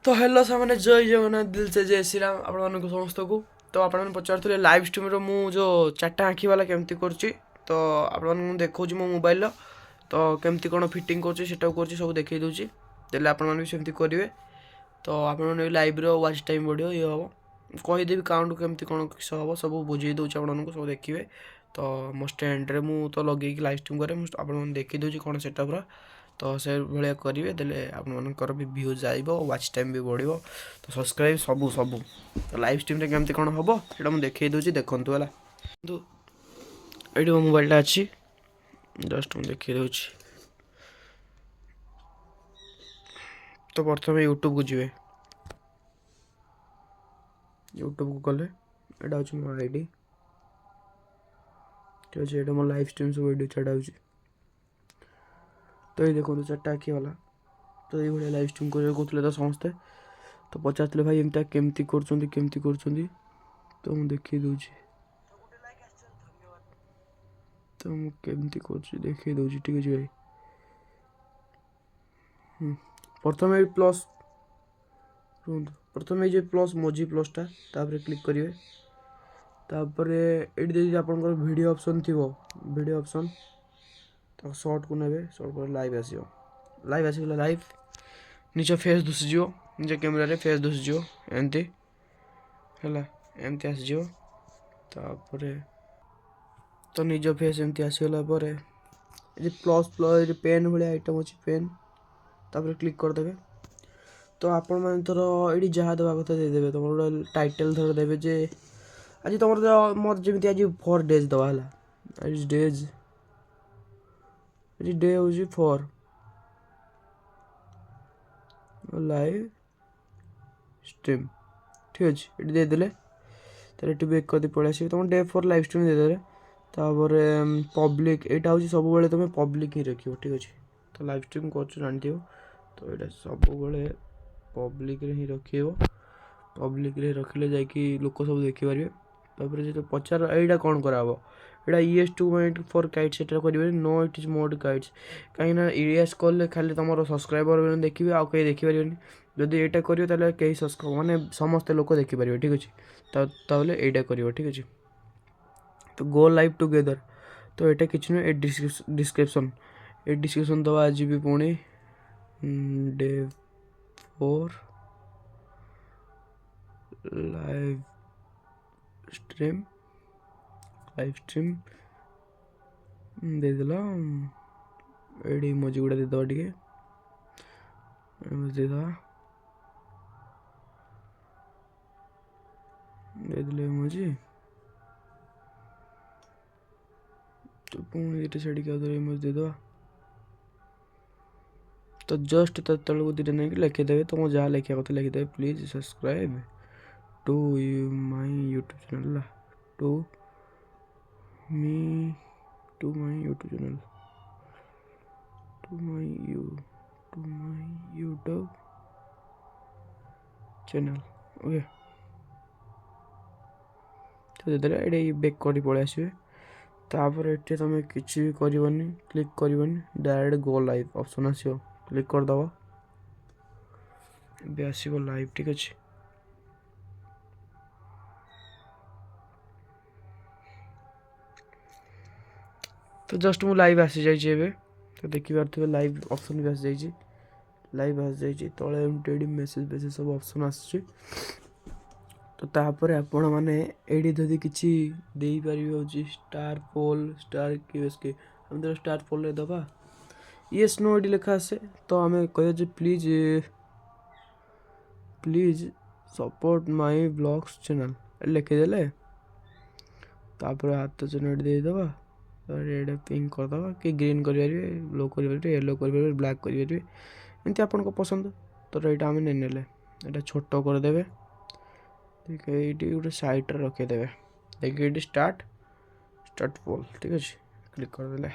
तो हेलो सामने जय जगन्नाथ दिल से जय श्री राम आपण समस्त को। तो आपण पचार लाइव स्ट्रीम रो मु जो चार्टा आँखी वाला केमती करुच्ची तो आपण देखा मो मोबाइल तो केमती कौन फिटिंग करुच्ची सब देखई दूची देले आपण भी सेमती करेंगे। तो आपण लाइव रो वाच टाइम बढ़िया ये हम कहीदेवी काउंट केमती कौन किस हम सब बुझे दूसरे आपको सब देखिए। तो मो स्टैंड रे मु तो लगे लाइव स्ट्रीम करे आपन देखी दूची कौन सेटअप तो से भाया करेंगे देले आपर भी भ्यूज आइब वाच टाइम भी बढ़ तो सब्सक्राइब सबू सबू तो लाइव स्ट्रीम रे केमती कौन हम ये मुझे देखई दूची देखु है ये मो मोबाइलटा अच्छी जस्ट मुझे देखई दूची। तो प्रथम यूट्यूब को जी यूट्यूब को गले यहाँ हूँ मो आईडी ठीक अच्छे ये मो लाइव स्ट्रीम सब वीडियो छाड़ा हो। तो ये देखो चार्टा आखी वाला तो ये भाई लाइव स्ट्रीम कहते तो समस्ते तो पचारे भाई एमती केमती कर तो मुझे देखी दूची तो मुझे देखी दूची ठीक अच्छे भाई। प्रथम ये प्लस प्रथम ये प्लस मोजी प्लसटा तापर क्लिक करेंगे तापर ये आपंकर वीडियो ऑप्शन थी वीडियो ऑप्शन तो शॉर्ट को ने शॉर्ट पर लाइव आसगला लाइव निज फेस दुसीज निज कैमेरा फेस दुसीज एमती है एमती आसीज तो निज फेस एमती आसीगला प्लस प्लस पेन भाई आइटम अच्छी पेन तापर क्लिक करदे तो आपण मैंने थर ये जहाँ देवा कथा देदेवे तुम गोटे टाइटल थर देवे जे आज तुम मोर जमी आज 4 डेज दवा है आज डेज डे हूँ 4 लाइव स्ट्रीम ठीक अच्छे ये देदेले तो ये बेक कर पलि आस तुम डे 4 लाइव स्ट्रीम देदेले तापर पब्लिक यहाँ हूँ सब तुम पब्लिक ही रख ठीक अच्छे तो लाइव स्ट्रीम कर जानती तो ये सब पब्लिक रे ही रखिए पब्लिक रे रखिले जाकि लोक सब देखिपारे तापर जो पचार यहाँ कौन कराब यहाँ ES2 फॉर गाइड्स एटा करेंगे no it is mode guides कहीं ES कले खाली तुम सब्सक्राइबर देखिए आउ कहीं देखिपारे जदि यहाँ कर कहीं सब्सक्राइब माने समस्त लोक देखिपारे ठीक अच्छे ताहले यहाँ कर ठीक अच्छे। तो गो लाइव टुगेदर तो यहाँ किसी नुह डिस्क्रिप्शन ये डिस्क्रिप्शन दवा आज भी पुणी डे 4 लाइव स्ट्रीम देदेला ये इमोजी गुड़ा देदवा टे देदेले इमोजी तो पुणी ये छाड़ी इमोजी देदवा तो जस्ट तलू दीटा नहीं लिखिदेवे तुम जहाँ लिखा कथा लिखिदेवे please subscribe to my YouTube channel to my YouTube channel to my YouTube channel okay तो देदेले ये बेक कर पलि आसवे तापर ये तुम किसी भी करनी क्लिक करनी डायरेक्ट गो लाइव ऑप्शन आसो क्लिक करदब भी आसो लाइव ठीक अच्छे। तो जस्ट मु लाइव आसी जाइए तो देखिपे लाइव ऑप्शन भी आसी जाइए लाइव आसी जाइए तले एमटी मेसेज सब ऑप्शन आस तो तापर आपण मैंने ये जदि किसी दे पारे हूँ स्टार पोल स्टार के हम तो स्टार पोल दबा ये स्नो ये लिखा आसे तो आम कह please please support my blogs channel लिखिदेले तापर हाथ चिन्ह देदबा रेड पिंक करदे कि ग्रीन करें ब्लू करें येलो करें ब्लैक करें एमती आपन पसंद तो यहाँ आम नहीं यहाँ छोट करदे ये गोटे सैड्रे रखीदे देखिए ये स्टार्ट पोल ठीक अच्छे क्लिक करदे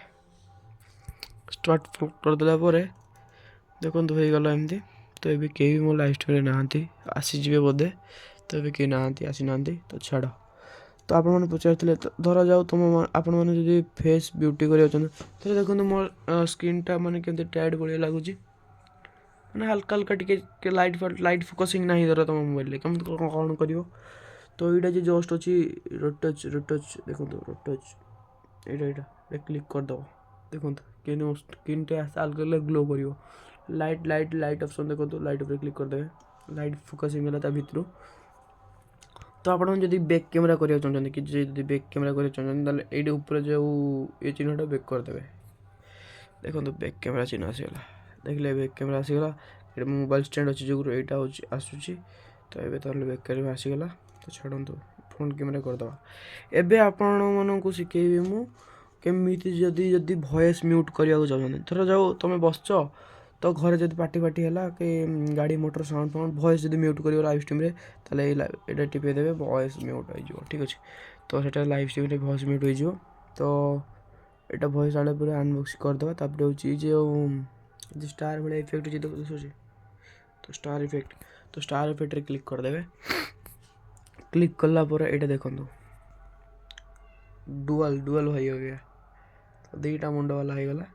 स्टार्ट करदे देखो हो गला एमती तो ये कहीं भी मो लाइव स्ट्रीम ना आसीजे बोधे तो ये कहीं ना आसी ना तो छाड़ तो आप पचारे धरा जाऊ तुम आपण मैंने फेस ब्यूटी कर देखो मो स्किन टा माने केमती टाइट भाया लगुच ମାନେ ହାଲକା ହାଲକା ଟିକେ ଲାଇଟ୍ ଫୋକସିଂ ନାହିଁ ଧର ତୁମ ମୋବାଇଲରେ କେମିତି କ'ଣ କରିବ। ତ ଏଇଟା ଯେ ଜଷ୍ଟ ଅଛି ରୋଟଚ୍ ଦେଖନ୍ତୁ ରୋଟଚ୍ ଏଇଟା କ୍ଲିକ୍ କରିଦେବ। ଦେଖନ୍ତୁ କେମିତି ମୋ ସ୍କିନ୍ଟା ହାଲକା ହାଲକା ଗ୍ଲୋ କରିବ। ଲାଇଟ୍ ଅପସନ୍ ଦେଖନ୍ତୁ, ଲାଇଟ୍ ଉପରେ କ୍ଲିକ୍ କରିଦେବେ, ଲାଇଟ୍ ଫୋକସିଂ ହେଲା ତା ଭିତରୁ। ତ ଆପଣ ଯଦି ବ୍ୟାକ୍ କ୍ୟାମେରା କରିବାକୁ ଚାହୁଁଛନ୍ତି କି ଯଦି ବ୍ୟାକ୍ କ୍ୟାମେରା କରିବାକୁ ଚାହୁଁଛନ୍ତି ତାହେଲେ ଏଇଠି ଉପରେ ଯେଉଁ ଏ ଚିହ୍ନଟା ବ୍ୟାକ୍ କରିଦେବେ। ଦେଖନ୍ତୁ ବ୍ୟାକ୍ କ୍ୟାମେରା ଚିହ୍ନ ଆସିଗଲା, ଦେଖିଲେ ବ୍ୟାକ୍ କ୍ୟାମେରା ଆସିଗଲା। ଏଇଟା ମୋବାଇଲ୍ ଷ୍ଟାଣ୍ଡ ଅଛି ଯୋଗୁଁ ଏଇଟା ହେଉଛି ଆସୁଛି। ତ ଏବେ ତାହେଲେ ବ୍ୟାକ୍ କ୍ୟାମେରା ଆସିଗଲା। ତ ଛାଡ଼ନ୍ତୁ, ଫ୍ରଣ୍ଟ କ୍ୟାମେରା କରିଦେବା। ଏବେ ଆପଣମାନଙ୍କୁ ଶିଖେଇବି ମୁଁ କେମିତି ଯଦି ଭଏସ୍ ମ୍ୟୁଟ୍ କରିବାକୁ ଚାହୁଁଛନ୍ତି। ଧର ଯାଉ ତୁମେ ବସିଛ ତ ଘରେ ଯଦି ପାଟି ହେଲା କି ଗାଡ଼ି ମଟର ସାଉଣ୍ଡ ଭଏସ୍ ଯଦି ମ୍ୟୁଟ୍ କରିବ ଲାଇଭ୍ ଷ୍ଟ୍ରିମ୍ରେ ତାହେଲେ ଏଇଟା ଟିପେଇ ଦେବେ, ଭଏସ୍ ମ୍ୟୁଟ୍ ହେଇଯିବ। ଠିକ୍ ଅଛି, ତ ସେଇଟା ଲାଇଭ୍ ଷ୍ଟ୍ରିମ୍ରେ ଭଏସ୍ ମ୍ୟୁଟ୍ ହେଇଯିବ। ତ ଏଇଟା ଭଏସ୍ ଆଡ଼େ ପୁରା ଅନବକ୍ସିଂ କରିଦେବା। ତାପରେ ହେଉଛି ଯେଉଁ ଷ୍ଟାର୍ ଭଳିଆ ଇଫେକ୍ଟ ଅଛି ଦେଖୁଛି, ତ ଷ୍ଟାର୍ ଇଫେକ୍ଟରେ କ୍ଲିକ୍ କରିଦେବେ। କ୍ଲିକ୍ କଲା ପରେ ଏଇଟା ଦେଖନ୍ତୁ ଡୁଆଲ୍ ଭାଇ ହେଇଗଲା। ତ ଦୁଇଟା ମୁଣ୍ଡ ବାଲା ହେଇଗଲା,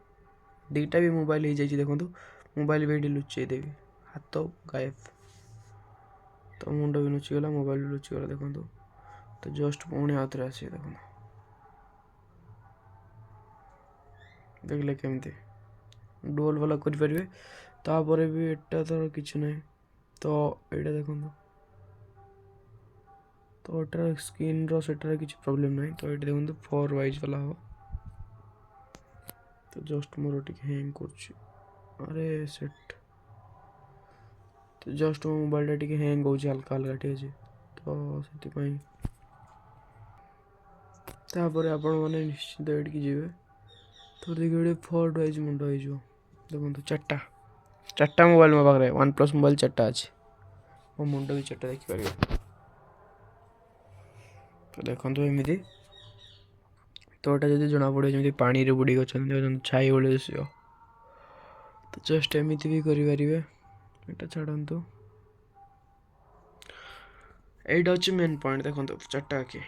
ଦୁଇଟା ବି ମୋବାଇଲ୍ ହେଇଯାଇଛି। ଦେଖନ୍ତୁ ମୋବାଇଲ୍ ବି ଏଇଠି ଲୁଚେଇ ଦେବି, ହାତ ଗାୟବ। ତ ମୁଣ୍ଡ ବି ଲୁଚିଗଲା, ମୋବାଇଲ୍ ବି ଲୁଚିଗଲା। ଦେଖନ୍ତୁ ତ ଜଷ୍ଟ ପୁଣି ଆଉ ଥରେ ଆସିବେ, ଦେଖନ୍ତୁ ଦେଖିଲେ କେମିତି ଡୁଆଲ୍ ବାଲା କରିପାରିବେ। ତାପରେ ବି ଏଟା ତ କିଛି ନାହିଁ। ତ ଏଇଟା ଦେଖନ୍ତୁ, ତ ଏଟାର ସ୍କ୍ରିନ୍ର ସେଟାରେ କିଛି ପ୍ରୋବ୍ଲେମ୍ ନାହିଁ। ତ ଏଇଟା ଦେଖନ୍ତୁ 4 ବାଲା ହେବ। ତ ଜଷ୍ଟ ମୋର ଟିକେ ହ୍ୟାଙ୍ଗ୍ କରୁଛି, ଆରେ ସେଟ୍। ତ ଜଷ୍ଟ ମୋ ମୋବାଇଲଟା ଟିକେ ହ୍ୟାଙ୍ଗ୍ ହେଉଛି ହାଲକା ଠିକ୍ ଅଛି। ତ ସେଥିପାଇଁ ତାପରେ ଆପଣମାନେ ନିଶ୍ଚିନ୍ତ ଏଠିକି ଯିବେ। ତ ଦେଖିବେ 4 ମୁଣ୍ଡ ହେଇଯିବ। ଦେଖନ୍ତୁ ଚାରିଟା ମୋବାଇଲ୍ ମୋ ପାଖରେ, OnePlus ମୋବାଇଲ୍ 4ଟା ଅଛି। ମୋ ମୁଣ୍ଡ ବି 4ଟା ଦେଖିପାରିବେ। ତ ଦେଖନ୍ତୁ ଏମିତି। ତ ଏଇଟା ଯଦି ଜଣାପଡ଼ିବ ଯେମିତି ପାଣିରେ ବୁଡ଼ିକି ଅଛନ୍ତି, ଛାଇ ଭଳି ଦିଶିବ। ତ ଜଷ୍ଟ ଏମିତି ବି କରିପାରିବେ। ଏଇଟା ଛାଡ଼ନ୍ତୁ, এইটা হচ্ছে মেন পয়েন্ট। দেখুন 4টা আঁকি।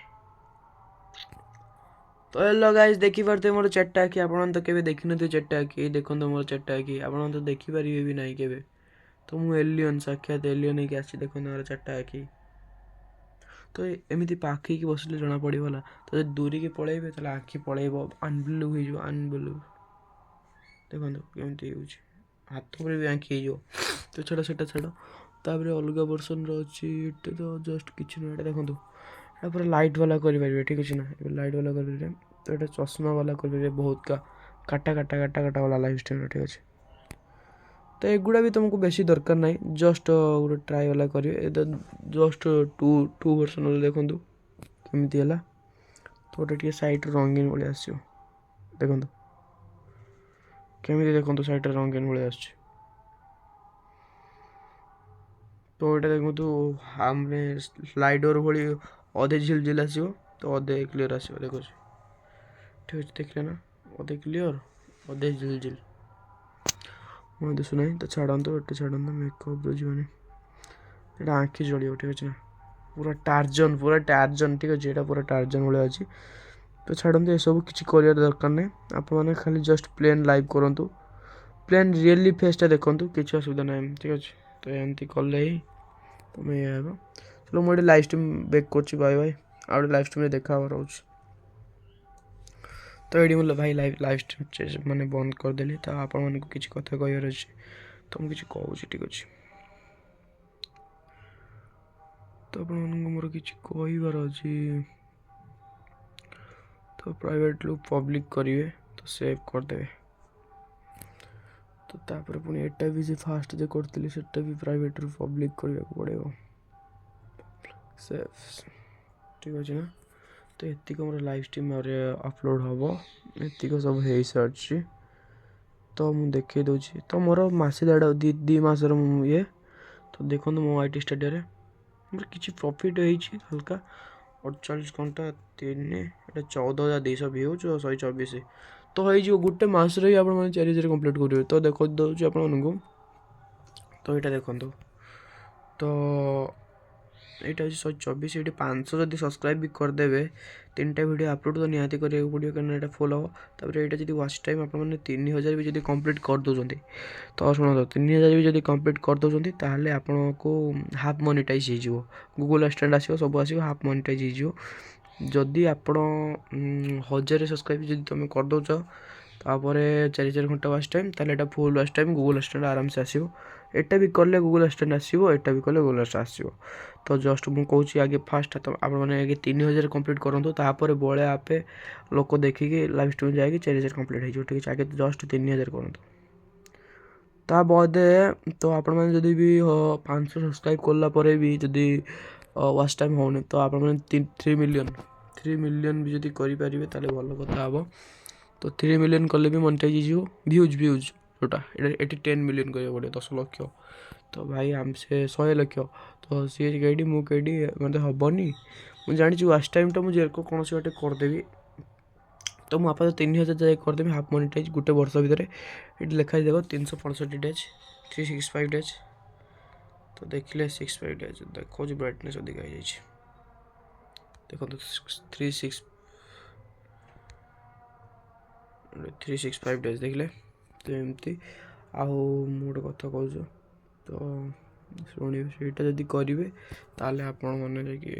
ତ ହେଲୋ ଗାଇଜ୍, ଦେଖିପାରୁଥିବେ ମୋର 4ଟା ଆଖି। ଆପଣମାନେ ତ କେବେ ଦେଖିନଥିବେ 4ଟା ଆଖି। ଏଇ ଦେଖନ୍ତୁ ମୋର 4ଟା ଆଖି, ଆପଣମାନେ ତ ଦେଖିପାରିବେ ବି ନାହିଁ କେବେ। ତ ମୁଁ ଏଲିଅନ୍, ସାକ୍ଷାତ ଏଲିଅନ୍ ହେଇକି ଆସିଛି। ଦେଖନ୍ତୁ ମୋର 4ଟା ଆଖି। ତ ଏମିତି ପାଖେଇକି ବସିଲେ ଜଣାପଡ଼ିବ ହେଲା। ତ ଯଦି ଦୂରିକି ପଳେଇବେ ତାହେଲେ ଆଖି ପଳେଇବ, ଅନବ୍ଲୁ ହେଇଯିବ, ଅନବ୍ଲୁ। ଦେଖନ୍ତୁ କେମିତି ହେଉଛି, ହାତ ଉପରେ ବି ଆଖି ହେଇଯିବ। ତ ସେଟା ଛାଡ଼। ତାପରେ ଅଲଗା ବର୍ସନ୍ର ଅଛି। ଏଇଟା ତ ଜଷ୍ଟ କିଛି ନୁହେଁ। ଏଇଟା ଦେଖନ୍ତୁ, ଏଇଟା ପୁରା ଲାଇଟ୍ ବାଲା କରିପାରିବେ। ଠିକ୍ ଅଛି ନା, ଏବେ ଲାଇଟ୍ ବାଲା କରିପାରିବେ। ତ ଏଇଟା ଚଷମା ବାଲା କରିପାରିବେ, ବହୁତ କାଟା ବାଲା ଲାଇଭ୍ ଷ୍ଟ୍ରିମ୍ର। ଠିକ୍ ଅଛି, ତ ଏଗୁଡ଼ା ବି ତୁମକୁ ବେଶୀ ଦରକାର ନାହିଁ, ଜଷ୍ଟ ଗୋଟେ ଟ୍ରାଏ ବାଲା କରିବେ। ଏଇଟା ଜଷ୍ଟ ଟୁ ବର୍ସନ୍ ଦେଖନ୍ତୁ କେମିତି ହେଲା। ତ ଗୋଟେ ଟିକେ ସାଇଡ଼୍ରୁ ରଙ୍ଗୀନ ଭଳିଆ ଆସିବ, ଦେଖନ୍ତୁ କେମିତି, ଦେଖନ୍ତୁ ସାଇଡ଼୍ରେ ରଙ୍ଗୀନ ଭଳିଆ ଆସୁଛି। ତ ଏଇଟା ଦେଖନ୍ତୁ ଆମେ ସ୍ଲାଇଡର୍ ଭଳି ଅଧେ ଝିଲ୍ ଆସିବ, ତ ଅଧେ କ୍ଲିୟର୍ ଆସିବ। ଦେଖୁଛି, ଠିକ୍ ଅଛି, ଦେଖିଲେ ନା, ଅଧେ କ୍ଲିୟର୍ ଅଧେ ଝିଲ୍ ମୁଁ ଦିଶୁନାହିଁ। ତ ଛାଡ଼ନ୍ତୁ, ଏଟା ଛାଡ଼ନ୍ତୁ, ମେକଅପ୍ରୁ ଯିବନି। ଏଇଟା ଆଖି ଜଳିବ। ଠିକ୍ ଅଛି ନା, ପୁରା ଟାର୍ଜନ୍ ଠିକ୍ ଅଛି, ଏଇଟା ପୁରା ଟାର୍ଜନ୍ ଭଳିଆ ଅଛି। ତ ଛାଡ଼ନ୍ତୁ, ଏସବୁ କିଛି କରିବାର ଦରକାର ନାହିଁ। ଆପଣମାନେ ଖାଲି ଜଷ୍ଟ ପ୍ଲେନ୍ ଲାଇଭ୍ କରନ୍ତୁ, ପ୍ଲେନ୍ ରିଏଲି ଫେସ୍ଟା ଦେଖନ୍ତୁ, କିଛି ଅସୁବିଧା ନାହିଁ। ଠିକ୍ ଅଛି, ତ ଏମିତି କଲେ ହିଁ ତୁମେ ଇଏ ହେବ। ଚलो ମୁଁ ଏଠି ଲାଇଭ୍ ଷ୍ଟ୍ରିମ୍ ବ୍ୟାକ୍ କରୁଛି। ବାଏ। ଆଉ ଗୋଟେ ଲାଇଭ୍ ଷ୍ଟ୍ରିମ୍ରେ ଦେଖା ହେବାର ଅଛି। ତ ଏଇଠି ମୁଁ ଭାଇ ଲାଇଭ୍ ଷ୍ଟ୍ରିମ୍ ମାନେ ବନ୍ଦ କରିଦେଲି। ତ ଆପଣମାନଙ୍କୁ କିଛି କଥା କହିବାର ଅଛି, ତ ମୁଁ କିଛି କହୁଛି। ଠିକ୍ ଅଛି, ତ ଆପଣମାନଙ୍କୁ ମୋର କିଛି କହିବାର ଅଛି। ତ ପ୍ରାଇଭେଟ୍ରୁ ପବ୍ଲିକ୍ କରିବେ, ତ ସେଭ୍ କରିଦେବେ। ତ ତାପରେ ପୁଣି ଏଟା ବି ଯେ ଫାଷ୍ଟ ଯେ କରିଥିଲି ସେଟା ବି ପ୍ରାଇଭେଟ୍ରୁ ପବ୍ଲିକ୍ କରିବାକୁ ପଡ଼ିବ, ସେଭ୍। ଠିକ୍ ଅଛି ନା, ତ ଏତିକ ମୋର ଲାଇଭ୍ ଷ୍ଟ୍ରିମ୍ ଅପଲୋଡ଼ ହେବ। ଏତିକ ସବୁ ହେଇସାରିଛି। ତ ମୁଁ ଦେଖେଇ ଦେଉଛି। ତ ମୋର ମାସେ ଦୁଇ ମାସର ଇଏ। ତ ଦେଖନ୍ତୁ ମୋ IT ଷ୍ଟାଡ଼ିୟମରେ ମୋର କିଛି ପ୍ରଫିଟ୍ ହେଇଛି ହାଲକା। 48 ଘଣ୍ଟା 3, ଏଇଟା 14,200 ଭ୍ୟୁଜ୍, 124। ତ ହେଇଯିବ ଗୋଟେ ମାସରେ ହିଁ ଆପଣମାନେ 4,000 କମ୍ପ୍ଲିଟ୍ କରିବେ। ତ ଦେଉଛି ଆପଣମାନଙ୍କୁ। ତ ଏଇଟା ଦେଖନ୍ତୁ, ତ এইটা হচ্ছে 124, ଏଠି 500 ଯଦି ସବସ୍କ୍ରାଇବ୍ ବି କରିଦେବେ 3ଟା ଭିଡ଼ିଓ ଅପଲୋଡ଼ ତ ନିହାତି କରିବାକୁ ପଡ଼ିବ, କାରଣ ଏଇଟା ଫୁଲ୍ ହେବ। ତାପରେ ଏଇଟା ଯଦି ୱାଚ୍ ଟାଇମ୍ ଆପଣମାନେ 3000 ବି ଯଦି କମ୍ପ୍ଲିଟ୍ କରିଦେଉଛନ୍ତି, ତ ଶୁଣନ୍ତୁ 3000 ବି ଯଦି କମ୍ପ୍ଲିଟ୍ କରିଦେଉଛନ୍ତି ତାହେଲେ ଆପଣଙ୍କୁ ହାଫ୍ ମନିଟାଇଜ୍ ହେଇଯିବ, ଗୁଗୁଲ୍ ଆସିଷ୍ଟାଣ୍ଟ ଆସିବ, ସବୁ ଆସିବ, ହାଫ୍ ମନିଟାଇଜ୍ ହେଇଯିବ। ଯଦି ଆପଣ 1000 ସବସ୍କ୍ରାଇବ୍ ଯଦି ତୁମେ କରିଦେଉଛ ତାପରେ 4 ଘଣ୍ଟା ୱାଚ୍ ଟାଇମ୍, ତାହେଲେ ଏଇଟା ଫୁଲ୍ ୱାଚ୍ ଟାଇମ୍ ଗୁଗୁଲ୍ ଆସିଷ୍ଟାଣ୍ଟ ଆରାମସେ ଆସିବ। ଏଇଟା ବି କଲେ ଗୁଗୁଲ୍ ଆସିଷ୍ଟାଣ୍ଟ ଆସିବ, ଏଇଟା ବି କଲେ ଗୁଗୁଲ୍ ଆସିଷ୍ଟାଣ୍ଟ ଆସିବ। ତ ଜଷ୍ଟ ମୁଁ କହୁଛି ଆଗେ ଫାଷ୍ଟ ଆପଣମାନେ ଆଗେ 3000 କମ୍ପ୍ଲିଟ୍ କରନ୍ତୁ, ତାପରେ ବଳେ ଆପେ ଲୋକ ଦେଖିକି ଲାଇଭ୍ ଷ୍ଟ୍ରିମ୍ ଯାଇକି 4000 କମ୍ପ୍ଲିଟ୍ ହେଇଯିବ, ଠିକ୍ ଅଛି। ଆଗେ ଜଷ୍ଟ 3000 କରନ୍ତୁ। ତା ବାଦେ ତ ଆପଣମାନେ ଯଦି ବି 500 ସବସ୍କ୍ରାଇବ୍ କଲା ପରେ ବି ଯଦି ୱାଚ୍ ଟାଇମ୍ ହେଉନି, ତ ଆପଣମାନେ 3 ମିଲିୟନ୍ ବି ଯଦି କରିପାରିବେ ତାହେଲେ ଭଲ କଥା ହେବ। ତ 3 ମିଲିୟନ୍ କଲେ ବି ମନିଟାଇଜ୍ ହେଇଯିବ। ଭ୍ୟୁଜ୍ ଯେଉଁଟା ଏଠି 10 ମିଲିୟନ୍ କରିବାକୁ ପଡ଼ିବ, 10 ଲକ୍ଷ। ତ ଭାଇ ସେ 100 ଲକ୍ଷ, ତ ସିଏ କେଇଟି ମୁଁ କେଇଟି ମୋତେ ହେବନି। ମୁଁ ଜାଣିଛି ୱାଚ୍ ଟାଇମ୍ଟା ମୁଁ କୌଣସି ଗୋଟେ କରିଦେବି, ତ ମୁଁ ଆପାତତଃ 3000 ଯାଏ କରିଦେବି ହାଫ୍ ମନିଟାଇଜ୍ ଗୋଟେ ବର୍ଷ ଭିତରେ। ଏଠି ଲେଖା ହେଇଦେବ 365 ଡେଜ୍, 365 ଡେଜ୍। ତ ଦେଖିଲେ 65 ଡେଜ୍ ଦେଖାଉଛି, ବ୍ରାଇଟନେସ୍ ଅଧିକା ହେଇଯାଇଛି, ଦେଖନ୍ତୁ 365 ଡେଜ୍ ଦେଖିଲେ। ତ ଏମିତି ଆଉ ମୁଁ ଗୋଟେ କଥା କହୁଛୁ, ତ ଶୁଣିବେ, ସେଇଟା ଯଦି କରିବେ ତାହେଲେ ଆପଣମାନେ ଯାଇକି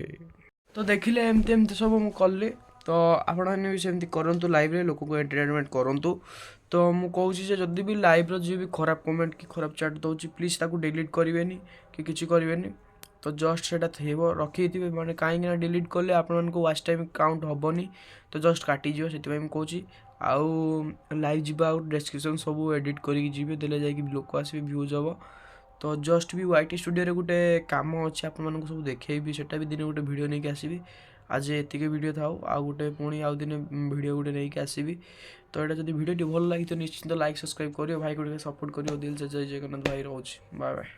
ତ ଦେଖିଲେ ଏମିତି ସବୁ ମୁଁ କଲି। ତ ଆପଣମାନେ ବି ସେମିତି କରନ୍ତୁ, ଲାଇଭ୍ରେ ଲୋକଙ୍କୁ ଏଣ୍ଟରଟେନମେଣ୍ଟ କରନ୍ତୁ। ତ ମୁଁ କହୁଛି ଯେ ଯଦି ବି ଲାଇଭ୍ର ଯିଏ ବି ଖରାପ କମେଣ୍ଟ କି ଖରାପ ଚାଟ୍ ଦେଉଛି, ପ୍ଲିଜ୍ ତାକୁ ଡିଲିଟ୍ କରିବେନି କି କିଛି କରିବେନି। ତ ଜଷ୍ଟ ସେଇଟା ଥିବ ରଖିଥିବେ, ମାନେ କାହିଁକିନା ଡିଲିଟ୍ କଲେ ଆପଣମାନଙ୍କୁ ୱାଚ୍ ଟାଇମ୍ କାଉଣ୍ଟ ହେବନି, ତ ଜଷ୍ଟ କାଟିଯିବ। ସେଥିପାଇଁ ମୁଁ କହୁଛି ଆଉ ଲାଇଭ୍ ଯିବା ଆଉ ଡେସ୍କ୍ରିପସନ୍ ସବୁ ଏଡ଼ିଟ୍ କରିକି ଯିବେ, ଦେଲେ ଯାଇକି ଲୋକ ଆସିବେ, ଭ୍ୟୁଜ୍ ହେବ। ତ ଜଷ୍ଟ ବି YT ଷ୍ଟୁଡ଼ିଓରେ ଗୋଟେ କାମ ଅଛି, ଆପଣମାନଙ୍କୁ ସବୁ ଦେଖେଇବି, ସେଟା ବି ଦିନେ ଗୋଟେ ଭିଡ଼ିଓ ନେଇକି ଆସିବି। ଆଜି ଏତିକି ଭିଡ଼ିଓ ଥାଉ, ଆଉ ଗୋଟେ ପୁଣି ଆଉ ଦିନେ ଭିଡ଼ିଓ ଗୋଟେ ନେଇକି ଆସିବି। ତ ଏଇଟା ଯଦି ଭିଡ଼ିଓଟି ଭଲ ଲାଗିଥିବ ନିଶ୍ଚିନ୍ତ ଲାଇକ୍ ସବସ୍କ୍ରାଇବ୍ କରିବ, ଭାଇକୁ ଟିକେ ସପୋର୍ଟ କରିବ। ଦିଲ୍ ସେ ଜୟ ଜଗନ୍ନାଥ ଭାଇ, ରହୁଛି, ବାଏ ବାଏ।